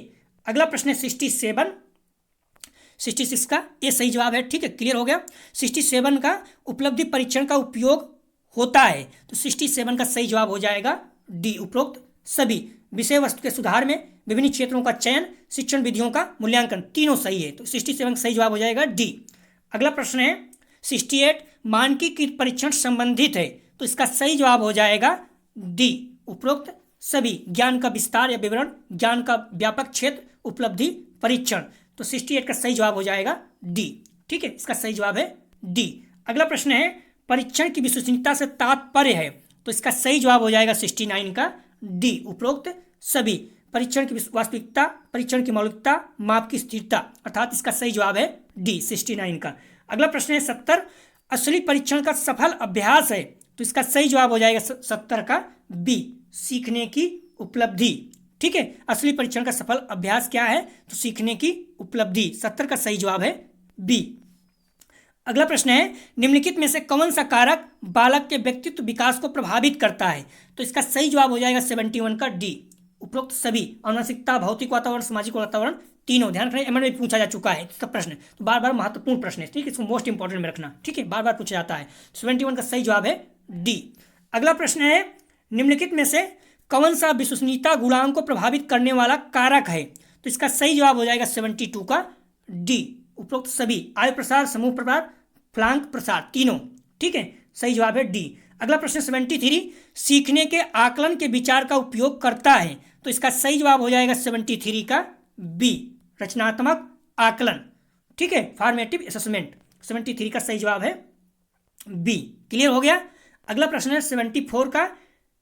अगला प्रश्न है 67, 66 का ए सही जवाब है। ठीक है, क्लियर हो गया। 67 का उपलब्धि परीक्षण का उपयोग होता है, तो 67 का सही जवाब हो जाएगा डी, उपरोक्त सभी, विषय वस्तु के सुधार में विभिन्न क्षेत्रों का चयन, शिक्षण विधियों का मूल्यांकन, तीनों सही है, तो 67 का सही जवाब हो जाएगा डी। अगला प्रश्न है 68, मानकीकृत परीक्षण संबंधित है, तो इसका सही जवाब हो जाएगा डी, उपरोक्त सभी, ज्ञान का विस्तार या विवरण, ज्ञान का व्यापक क्षेत्र, उपलब्धि परीक्षण, तो 68 का सही जवाब हो जाएगा डी। ठीक है, इसका सही जवाब है डी। अगला प्रश्न है परीक्षण की विश्वसनीयता से तात्पर्य है, तो इसका सही जवाब हो जाएगा 69 का डी, उपरोक्त सभी, परीक्षण की वास्तविकता, परीक्षण की मौलिकता, माप की स्थिरता, अर्थात इसका सही जवाब है डी 69 का। अगला प्रश्न है 70, असली परीक्षण का सफल अभ्यास है, तो इसका सही जवाब हो जाएगा 70 का बी, सीखने की उपलब्धि। ठीक है, असली परीक्षण का सफल अभ्यास क्या है? तो सीखने की उपलब्धि, 70 का सही जवाब है बी। अगला प्रश्न है निम्नलिखित में से कौन सा कारक बालक के व्यक्तित्व विकास को प्रभावित करता है? तो इसका सही जवाब हो जाएगा 71 का डी, उपरोक्त सभी, अनुवांशिकता, भौतिक वातावरण, सामाजिक वातावरण, तीनों। ध्यान रखना, एमएन में पूछा जा चुका है इसका प्रश्न, तो बार बार महत्वपूर्ण प्रश्न है। ठीक है, इसको मोस्ट इंपॉर्टेंट में रखना। ठीक है, बार बार पूछा जाता है। 71 का सही जवाब है डी। अगला प्रश्न है निम्नलिखित में से कौन सा विश्वसनीयता गुणांक को प्रभावित करने वाला कारक है? तो इसका सही जवाब हो जाएगा 72 का डी, उपरोक्त सभी, आयु प्रसार, समूह प्रसार, फलांक प्रसार, तीनों। ठीक है, सही जवाब है डी। अगला प्रश्न 73, सीखने के आकलन के विचार का उपयोग करता है, तो इसका सही जवाब हो जाएगा 73 का बी, रचनात्मक आकलन। ठीक है, फॉर्मेटिव असेसमेंट, 73 का सही जवाब है बी। क्लियर हो गया। अगला प्रश्न है 74 का,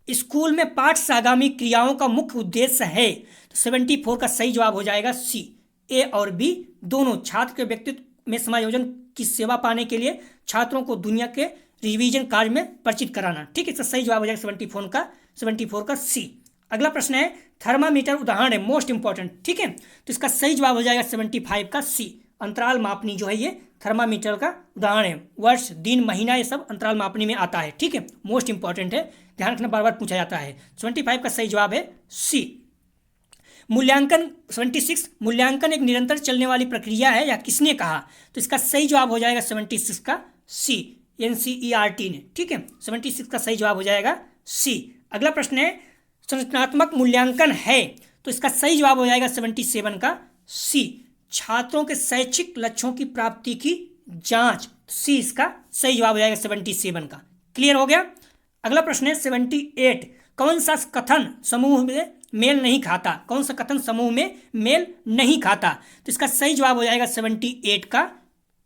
स्कूल में पाठ से आगामी क्रियाओं का मुख्य उद्देश्य है, तो 74 का सही जवाब हो जाएगा सी, ए और बी दोनों, छात्र के व्यक्तित्व में समायोजन की सेवा पाने के लिए छात्रों को दुनिया के रिवीजन कार्य में परिचित कराना। ठीक है, इसका सही जवाब हो जाएगा 74 का सी। अगला प्रश्न है थर्मामीटर उदाहरण है, मोस्ट इंपॉर्टेंट। ठीक है, तो इसका सही जवाब हो जाएगा 75 का सी, अंतराल मापनी जो है ये थर्मामीटर का उदाहरण है, वर्ष, दिन, महीना, ये सब अंतराल मापनी में आता है। ठीक है, मोस्ट इंपॉर्टेंट है, ध्यान रखना, बार बार पूछा जाता है। 75 का सही जवाब है सी। मूल्यांकन 76, मूल्यांकन एक निरंतर चलने वाली प्रक्रिया है या किसने कहा? तो इसका सही जवाब हो जाएगा 76 का सी, NCERT ने। ठीक है, 76 का सही जवाब हो जाएगा सी। अगला प्रश्न है संरचनात्मक मूल्यांकन है, तो इसका सही जवाब हो जाएगा 77 का सी, छात्रों के शैक्षिक लक्ष्यों की प्राप्ति की जांच, सी इसका सही जवाब हो जाएगा 77 का। क्लियर हो गया। अगला प्रश्न है 78, कौन सा कथन समूह में मेल नहीं खाता? कौन सा कथन समूह में मेल नहीं खाता? तो इसका सही जवाब हो जाएगा 78 का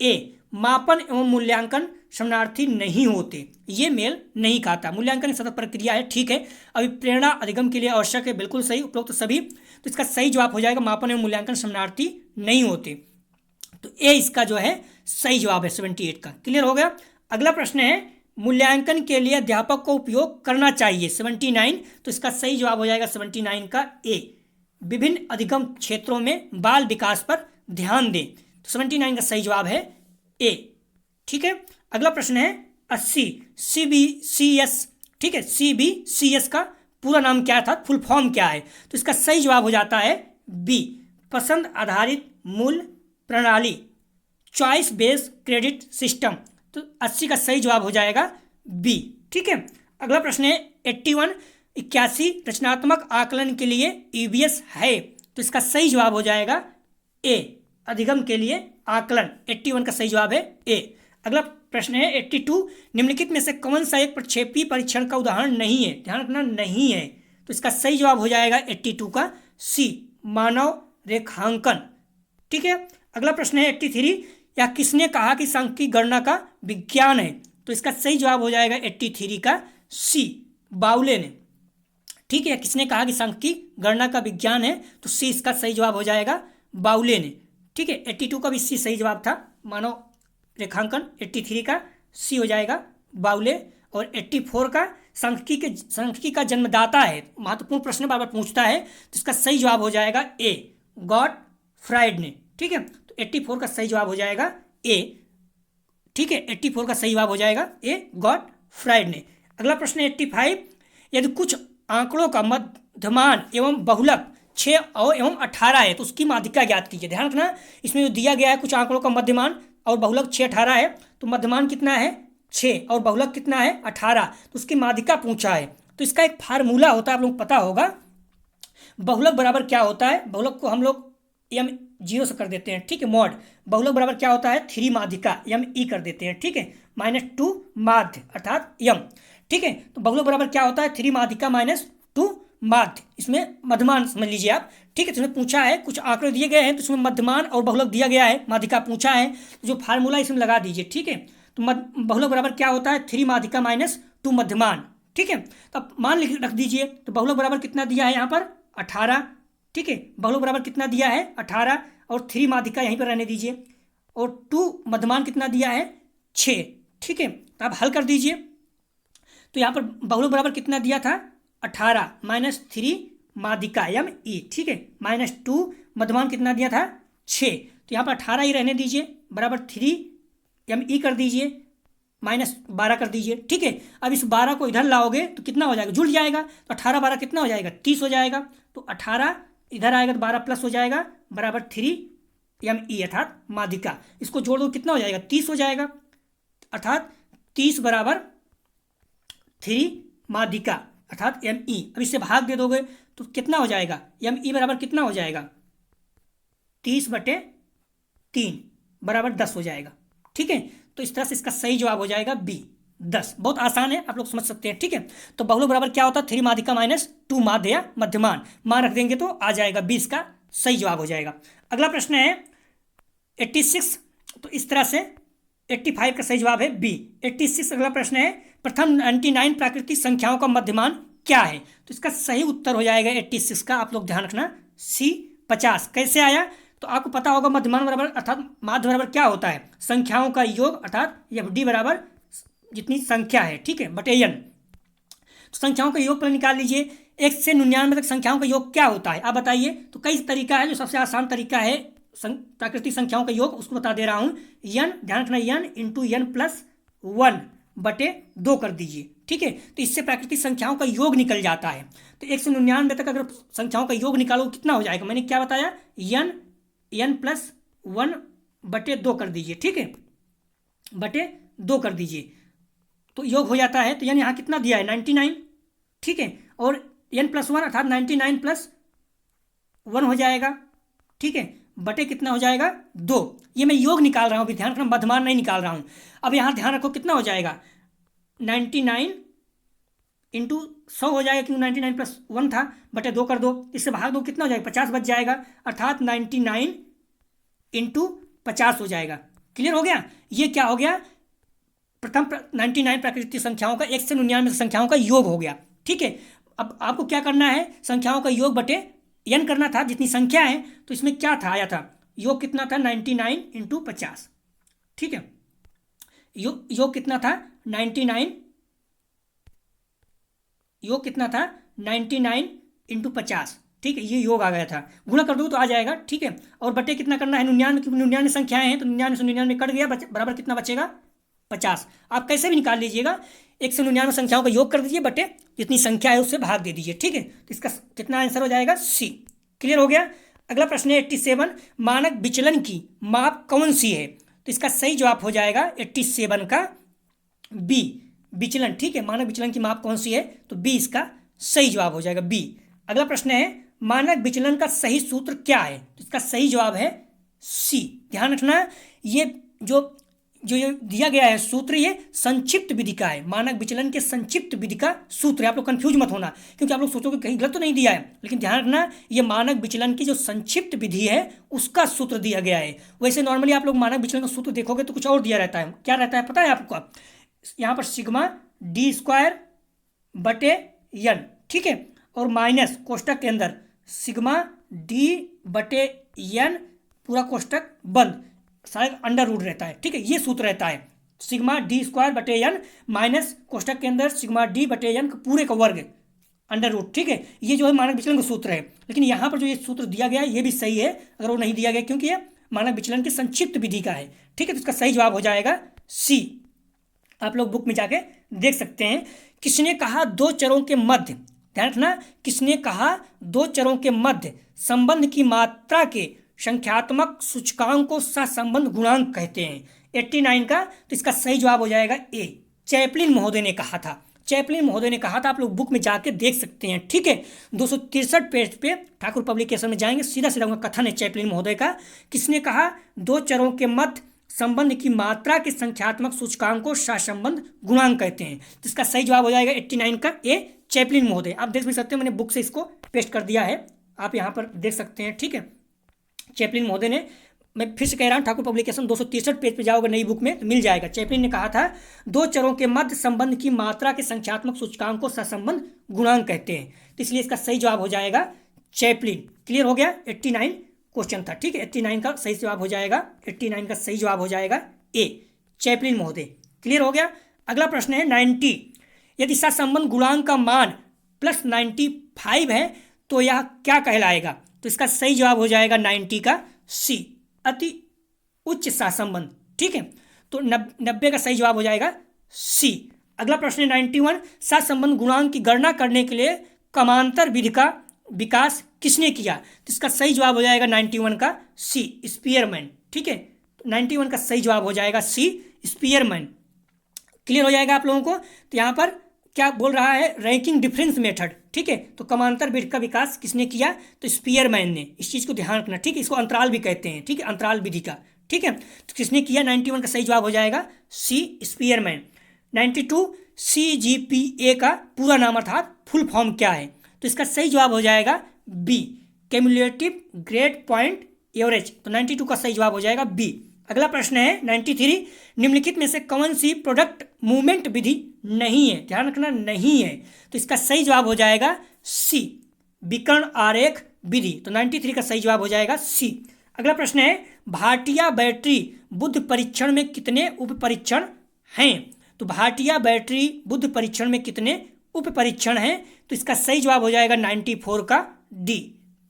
ए, मापन एवं मूल्यांकन शरणार्थी नहीं होते, ये मेल नहीं खाता। मूल्यांकन सतत प्रक्रिया है, ठीक है, अभिप्रेरणा अधिगम के लिए आवश्यक है, बिल्कुल सही, उपरोक्त सभी, तो इसका सही जवाब हो जाएगा मापन एवं मूल्यांकन शरणार्थी नहीं होते, तो ए इसका जो है सही जवाब है 78 का। क्लियर हो गया। अगला प्रश्न है मूल्यांकन के लिए अध्यापक को उपयोग करना चाहिए 79, तो इसका सही जवाब हो जाएगा 79 का ए, विभिन्न अधिगम क्षेत्रों में बाल विकास पर ध्यान दें, तो 79 का सही जवाब है ए। ठीक है, अगला प्रश्न है 80, CBCS, ठीक है, CBCS का पूरा नाम क्या था, फुल फॉर्म क्या है? तो इसका सही जवाब हो जाता है बी, पसंद आधारित मूल्य प्रणाली, चॉइस बेस्ड क्रेडिट सिस्टम, तो 80 का सही जवाब हो जाएगा बी। ठीक है, अगला प्रश्न है 81, 81 रचनात्मक आकलन के लिए EVS है, तो इसका सही जवाब हो जाएगा ए, अधिगम के लिए आकलन। 81 का सही जवाब है ए। अगला प्रश्न है 82, निम्नलिखित में से कौन सा एक प्रक्षेपी परीक्षण का उदाहरण नहीं है? ध्यान रखना, नहीं है। तो इसका सही जवाब हो जाएगा 82 का सी, मानव रेखांकन। ठीक है। अगला प्रश्न है 83, या किसने कहा कि सांख्यिकी गणना का विज्ञान है? तो इसका सही जवाब हो जाएगा 83 का सी, बाउले ने। ठीक है, किसने कहा कि सांख्यिकी गणना का विज्ञान है? तो सी इसका सही जवाब हो जाएगा बाउले ने। ठीक है, 82 का भी सी सही जवाब था, मानव रेखांकन। 83 का सी हो जाएगा बाउले। और 84 का सांख्यिकी का जन्मदाता है, महत्वपूर्ण प्रश्न बार बार पूछता है, तो इसका सही जवाब हो जाएगा ए, गॉटफ्राइड ने। ठीक है, तो 84 का सही जवाब हो जाएगा ए। ठीक है, 84 का सही जवाब हो जाएगा ए, गॉटफ्राइड ने। अगला प्रश्न है 85, यदि कुछ आंकड़ों का मध्यमान एवं बहुलक 6 और एवं 18 है तो उसकी माध्यिका ज्ञात कीजिए। ध्यान रखना, इसमें जो दिया गया है कुछ आंकड़ों का मध्यमान और बहुलक 6, 18 है, तो मध्यमान कितना है 6 और बहुलक कितना है 18, तो उसकी माध्यिका पूछा है। तो इसका एक फार्मूला होता है, आप लोग पता होगा। बहुलक बराबर क्या होता है? बहुलक को हम लोग एम 0 से कर देते हैं। ठीक है, मॉड बहुलक बराबर क्या होता है? 3 माध्यिका एम ई कर देते हैं। ठीक है, -2 माध्य अर्थात यम। ठीक है, तो बहुलक बराबर क्या होता है? 3 माध्यिका -2 माध्य, इसमें मध्यमान समझ लीजिए आप। ठीक है, तो इसमें पूछा है, कुछ आंकड़े दिए गए हैं तो इसमें मध्यमान और बहुलक दिया गया है, माध्यिका पूछा है, जो फार्मूला इसमें लगा दीजिए। ठीक है, तो बहुलक बराबर क्या होता है? 3 माध्यिका -2 मध्यमान। ठीक है, तो अब मान रख दीजिए, तो बहुलक बराबर कितना दिया है यहाँ पर? 18। ठीक है, बहुलक बराबर कितना दिया है? 18, और 3 माध्यिका यहीं पर रहने दीजिए, और 2 मध्यमान कितना दिया है? 6। ठीक है, तो आप हल कर दीजिए, तो यहाँ पर बहुलक बराबर कितना दिया था? 18 -3 माध्यिका एम ई। ठीक है, -2 मध्यमान कितना दिया था? 6, तो यहाँ पर 18 ही रहने दीजिए, बराबर 3 एम ई कर दीजिए, -12 कर दीजिए। ठीक है, अब इस 12 को इधर लाओगे तो कितना हो जाएगा? जुड़ जाएगा, तो 18 12 कितना हो जाएगा? 30 हो जाएगा। तो 18 इधर आएगा तो 12 प्लस हो जाएगा, बराबर 3 एम ई अर्थात माध्यिका। इसको जोड़ दो कितना हो जाएगा? 30 हो जाएगा, अर्थात 30 बराबर 3 माध्यिका अर्थात एम ई। अब इससे भाग दे दोगे तो कितना हो जाएगा? एम ई बराबर कितना हो जाएगा? 30/3 बराबर 10 हो जाएगा। ठीक है, तो इस तरह से इसका सही जवाब हो जाएगा बी, 10। बहुत आसान है, आप लोग समझ सकते हैं। ठीक है, तो बहुलक बराबर क्या होता है? 3 माध्यिका -2 माध्य या मध्यमान, मान रख देंगे तो आ जाएगा 20 का सही जवाब हो जाएगा। अगला प्रश्न है 86, तो इस तरह से 85 का सही जवाब है बी, 86। अगला प्रश्न है, प्रथम 99 प्राकृतिक संख्याओं का मध्यमान क्या है? तो इसका सही उत्तर हो जाएगा 86 का, आप लोग ध्यान रखना, सी 50। कैसे आया? तो आपको पता होगा मध्यमान बराबर अर्थात माध्य बराबर क्या होता है? संख्याओं का योग अर्थात एफ डी बराबर जितनी संख्या है, ठीक है, बटे एन। तो संख्याओं का योग पर निकाल लीजिए। 1 से 99 तक संख्याओं का योग क्या होता है आप बताइए? तो कई तरीका है, जो सबसे आसान तरीका है प्राकृतिक संख्याओं का योग उसको बता दे रहा हूँ। एन, ध्यान रखना, एन इंटू एन प्लस 1 बटे 2 कर दीजिए। ठीक है, तो इससे प्राकृतिक संख्याओं का योग निकल जाता है। तो 1 से 99 तक अगर संख्याओं का योग निकालो कितना हो जाएगा? मैंने क्या बताया? एन प्लस 1 बटे 2 कर दीजिए। ठीक है, बटे 2 कर दीजिए तो योग हो जाता है। तो एन यहाँ कितना दिया है? 99। ठीक है, और एन प्लस 1 अर्थात 99 प्लस 1 हो जाएगा। ठीक है, बटे कितना हो जाएगा? 2। ये मैं योग निकाल रहा हूँ, अभी ध्यान रखना, मध्यमान नहीं निकाल रहा हूँ। अब यहाँ ध्यान रखो कितना हो जाएगा? 99 इंटू 100 हो जाएगा, क्योंकि 99 प्लस 1 था, बटे 2 कर दो, इससे भाग दो कितना हो जाएगा? 50 बच जाएगा, अर्थात 99 इंटू 50 हो जाएगा। क्लियर हो गया? ये क्या हो गया? प्रथम 99 प्राकृतिक संख्याओं का 1 से 99 संख्याओं का योग हो गया। ठीक है, अब आपको क्या करना है? संख्याओं का योग बटे एन करना था, जितनी संख्या है। तो इसमें क्या था, आया था योग कितना था? 99 इंटू 50। ठीक है, योग कितना था? 99, योग कितना था? 99 इंटू 50। ठीक है, ये योग आ गया था, गुणा कर दो तो आ जाएगा। ठीक है, और बटे कितना करना है? 99, क्योंकि 99 संख्याएं हैं, तो 99 से 99 कट गया, बराबर कितना बचेगा? 50। आप कैसे भी निकाल लीजिएगा, 1 से 99 संख्याओं का योग कर दीजिए, बटे जितनी संख्या है उससे भाग दे दीजिए। ठीक है, तो इसका कितना आंसर हो जाएगा? सी। क्लियर हो गया? अगला प्रश्न है 87, मानक विचलन की माप कौन सी है? तो इसका सही जवाब हो जाएगा 87 का बी, विचलन। ठीक है, मानक विचलन की माप कौन सी है? तो बी इसका सही जवाब हो जाएगा, बी। अगला प्रश्न है, मानक विचलन का सही सूत्र क्या है? तो इसका सही जवाब है सी। ध्यान रखना, ये जो जो ये दिया गया है सूत्र, ये संक्षिप्त विधि का है, मानक विचलन के संक्षिप्त विधि का सूत्र है। आप लोग कंफ्यूज मत होना, क्योंकि आप लोग सोचोगे कहीं गलत तो नहीं दिया है, लेकिन ध्यान रखना ये मानक विचलन की जो संक्षिप्त विधि है उसका सूत्र दिया गया है। वैसे नॉर्मली आप लोग मानक विचलन का सूत्र देखोगे तो कुछ और दिया रहता है। क्या रहता है पता है आपको? यहाँ पर सिग्मा डी स्क्वायर बटे एन, ठीक है, और माइनस कोष्टक के अंदर सिग्मा डी बटे एन पूरा कोष्टक बंद, सारा अंडर रूट रहता है, ठीक है, ये सूत्र रहता है। सिग्मा डी स्क्वायर बटे एन माइनस कोष्टक के अंदर सिग्मा डी बटे एन पूरे का वर्ग अंडर रूट, ठीक है, ये जो है मानक विचलन का सूत्र है। लेकिन यहाँ पर जो ये सूत्र दिया गया है ये भी सही है, अगर वो नहीं दिया गया, क्योंकि ये मानक विचलन की संक्षिप्त विधि का है, ठीक है। तो इसका सही जवाब हो जाएगा सी। आप लोग बुक में जाके देख सकते हैं। किसने कहा दो चरों के मध्य, ध्यान रखना, किसने कहा दो चरों के मध्य संबंध की मात्रा के संख्यात्मक सूचकांक को सहसंबंध गुणांक कहते हैं? 89 का, तो इसका सही जवाब हो जाएगा ए। चैपलिन महोदय ने कहा था, चैपलिन महोदय ने कहा था। आप लोग बुक में जाके देख सकते हैं, ठीक है। 263 पेज पे ठाकुर पब्लिकेशन में जाएंगे, सीधा सीधा उनका कथन है चैपलिन महोदय का। किसने कहा दो चरों के मध्य संबंध की मात्रा के संख्यात्मक सूचकांक को सहसंबंध गुणांक कहते हैं? तो इसका सही जवाब हो जाएगा 89 का ए, चैपलिन महोदय। आप देख भी सकते हैं, मैंने बुक से इसको पेस्ट कर दिया है, आप यहाँ पर देख सकते हैं, ठीक है। चैपलिन महोदय ने, मैं फिर से कह रहा हूँ, ठाकुर पब्लिकेशन 263 पेज पे जाओगे नई बुक में तो मिल जाएगा। चैपलिन ने कहा था दो चरों के मध्य संबंध की मात्रा के संख्यात्मक सूचकांक को सहसंबंध गुणांक कहते हैं, तो इसलिए इसका सही जवाब हो जाएगा चैपलिन। क्लियर हो गया? 89 क्वेश्चन था, ठीक है। 89 का सही जवाब हो जाएगा, 89 का सही जवाब हो जाएगा ए, चैपलिन महोदय। क्लियर हो गया? अगला प्रश्न है 90। यदि सहसंबंध गुणांक का मान +95 है तो यह क्या कहलाएगा? तो इसका सही जवाब हो जाएगा 90 का सी, अति उच्च सहसंबंध, ठीक है। तो 90 का सही जवाब हो जाएगा सी। अगला प्रश्न है 91। सहसंबंध गुणांक की गणना करने के लिए कमांतर विधि का विकास किसने किया? तो इसका सही जवाब हो जाएगा 91 का सी, स्पीयरमैन, ठीक है। 91 का सही जवाब हो जाएगा सी, स्पीयरमैन। क्लियर हो जाएगा आप लोगों को? तो यहाँ पर क्या बोल रहा है? रैंकिंग डिफरेंस मेथड, ठीक है। तो कमांतर विधि का विकास किसने किया? तो स्पीयरमैन ने। इस चीज़ को ध्यान रखना, ठीक है। इसको अंतराल भी कहते हैं, ठीक है, अंतराल विधि का, ठीक है। तो किसने किया? 91 का सही जवाब हो जाएगा सी, स्पीयरमैन। 92। CGPA का पूरा नाम अर्थात फुल फॉर्म क्या है? तो इसका सही जवाब हो जाएगा बी, कैमुलेटिव ग्रेड पॉइंट एवरेज। तो 92 का सही जवाब हो जाएगा बी। अगला प्रश्न है 93। निम्नलिखित में से कौन सी प्रोडक्ट मूवमेंट विधि नहीं है? ध्यान रखना, नहीं है। तो इसका सही जवाब हो जाएगा सी, विकर्ण आरेख विधि। तो 93 का सही जवाब हो जाएगा सी। अगला प्रश्न है भाटिया बैटरी बुद्ध परीक्षण में कितने उप परीक्षण हैं? तो भाटिया बैटरी बुद्ध परीक्षण में कितने उप परीक्षण हैं? तो इसका सही जवाब हो जाएगा 94 का डी,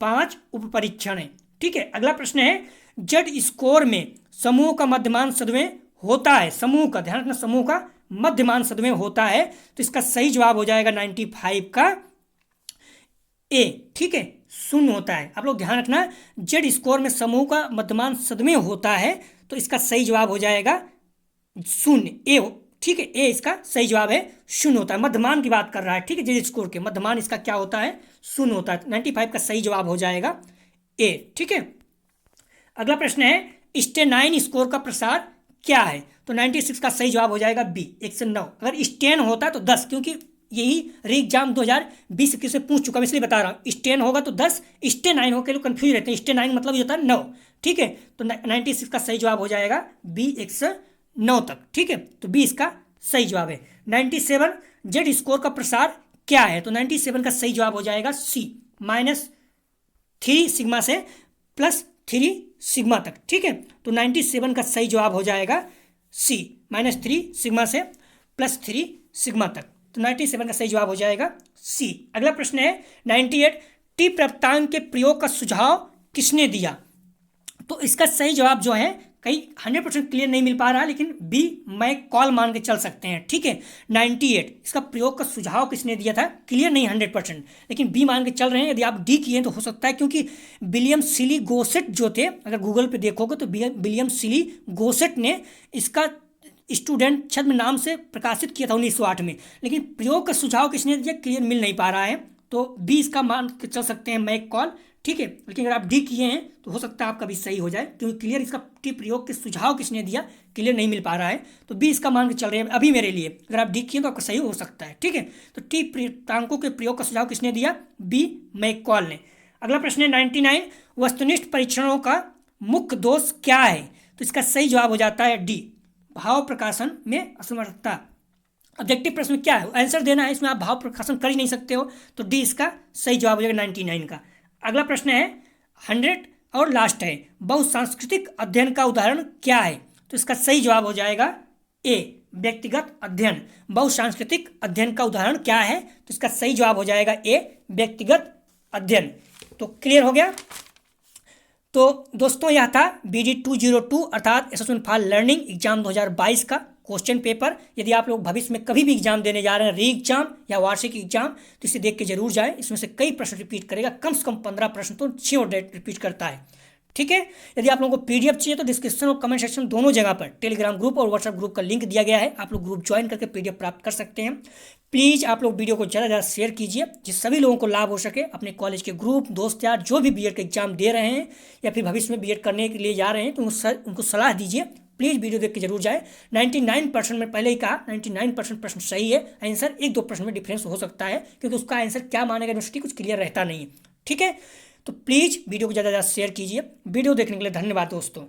5 उप परीक्षण है, ठीक है। अगला प्रश्न है जेड स्कोर में समूह का मध्यमान सदमें होता है? समूह का, ध्यान रखना, समूह का मध्यमान सदमें होता है। तो इसका सही जवाब हो जाएगा 95 का ए, ठीक है, शून्य होता है। आप लोग ध्यान रखना, जेड स्कोर में समूह का मध्यमान सदमें होता है, तो इसका सही जवाब हो जाएगा शून्य, ए, ठीक है। ए इसका सही जवाब है, शून्य होता है। मध्यमान की बात कर रहा है, ठीक है, जेड स्कोर के मध्यमान इसका क्या होता है? शून्य होता है। 95 का सही जवाब हो जाएगा ए, ठीक है। अगला प्रश्न है स्टेनाइन स्कोर का प्रसार क्या है? तो 96 का सही जवाब हो जाएगा बी, 1 से 9। अगर स्टेन होता तो 10, क्योंकि यही री एग्जाम 2020 से पूछ चुका, मैं इसलिए बता रहा हूँ। स्टेन होगा तो 10, स्टेनाइन होकर लोग कन्फ्यूज रहते हैं। स्टेनाइन मतलब ये होता है 9, ठीक है। तो 96 का सही जवाब हो जाएगा बी, 1 से 9 तक, ठीक है। तो बी इसका सही जवाब है। 97 जेड स्कोर का प्रसार क्या है? तो 97 का सही जवाब हो जाएगा सी, -3 सिग्मा से +3 सिग्मा तक, ठीक है। तो 97 का सही जवाब हो जाएगा सी, -3 सिग्मा से +3 सिग्मा तक। तो 97 का सही जवाब हो जाएगा सी। अगला प्रश्न है 98। टी प्राप्तांक के प्रयोग का सुझाव किसने दिया? तो इसका सही जवाब जो है कहीं 100% क्लियर नहीं मिल पा रहा है, लेकिन बी मैं कॉल मान के चल सकते हैं, ठीक है। 98 इसका प्रयोग का सुझाव किसने दिया था? क्लियर नहीं 100%, लेकिन बी मान के चल रहे हैं। यदि आप डी किए तो हो सकता है, क्योंकि विलियम सिली गोसेट जो थे, अगर गूगल पे देखोगे तो विलियम सिली गोसेट ने इसका स्टूडेंट छद्म नाम से प्रकाशित किया था 1908 में, लेकिन प्रयोग का सुझाव किसने दिया क्लियर मिल नहीं पा रहा है। तो बी इसका मान के चल सकते हैं मैक कॉल, ठीक है। लेकिन अगर आप डी किए हैं तो हो सकता है आपका भी सही हो जाए, क्योंकि क्लियर इसका टी प्रयोग के सुझाव किसने दिया, क्लियर नहीं मिल पा रहा है, तो बी इसका मान के चल रहे हैं अभी मेरे लिए। अगर आप डी किए तो आपका सही हो सकता है, ठीक है। तो टी प्रेरितांकों के प्रयोग का सुझाव किसने दिया, बी मैक कॉल ने। अगला प्रश्न है 99, वस्तुनिष्ठ परीक्षणों का मुख्य दोष क्या है, तो इसका सही जवाब हो जाता है डी, भाव प्रकाशन में असमर्थता। ऑब्जेक्टिव प्रश्न में क्या है, आंसर देना है, इसमें आप भाव प्रकाशन कर ही नहीं सकते हो, तो डी इसका सही जवाब हो जाएगा 99 का। अगला प्रश्न है 100 और लास्ट है, बहुसांस्कृतिक अध्ययन का उदाहरण क्या है, तो इसका सही जवाब हो जाएगा ए, व्यक्तिगत अध्ययन। बहुसांस्कृतिक अध्ययन का उदाहरण क्या है, तो इसका सही जवाब हो जाएगा ए, व्यक्तिगत अध्ययन। तो क्लियर हो गया। तो दोस्तों यह था BD 202 अर्थात एसेसमेंट फॉर लर्निंग एग्जाम 2022 का क्वेश्चन पेपर। यदि आप लोग भविष्य में कभी भी एग्जाम देने जा रहे हैं, री एग्जाम या वार्षिक एग्जाम, तो इसे देख के जरूर जाएं। इसमें से कई प्रश्न रिपीट करेगा, कम से कम 15 प्रश्न तो श्योर रिपीट करता है, ठीक है। यदि आप लोगों को PDF चाहिए तो डिस्क्रिप्शन और कमेंट सेक्शन दोनों जगह पर टेलीग्राम ग्रुप और व्हाट्सएप ग्रुप का लिंक दिया गया है, आप लोग ग्रुप ज्वाइन करके PDF प्राप्त कर सकते हैं। प्लीज़ आप लोग वीडियो को ज़्यादा से ज़्यादा शेयर कीजिए, जिस सभी लोगों को लाभ हो सके। अपने कॉलेज के ग्रुप दोस्त यार जो भी BEड का एग्जाम दे रहे हैं या फिर भविष्य में BEड करने के लिए जा रहे हैं, तो उनको सलाह दीजिए। प्लीज़ वीडियो देख के जरूर जाए। 99% में पहले ही कहा 99% प्रश्न सही है, आंसर 1-2 प्रश्न में डिफरेंस हो सकता है, क्योंकि उसका आंसर क्या मानेगा यूनिवर्सिटी कुछ क्लियर रहता नहीं है, ठीक है। तो प्लीज़ वीडियो को ज़्यादा से ज़्यादा शेयर कीजिए। वीडियो देखने के लिए धन्यवाद दोस्तों।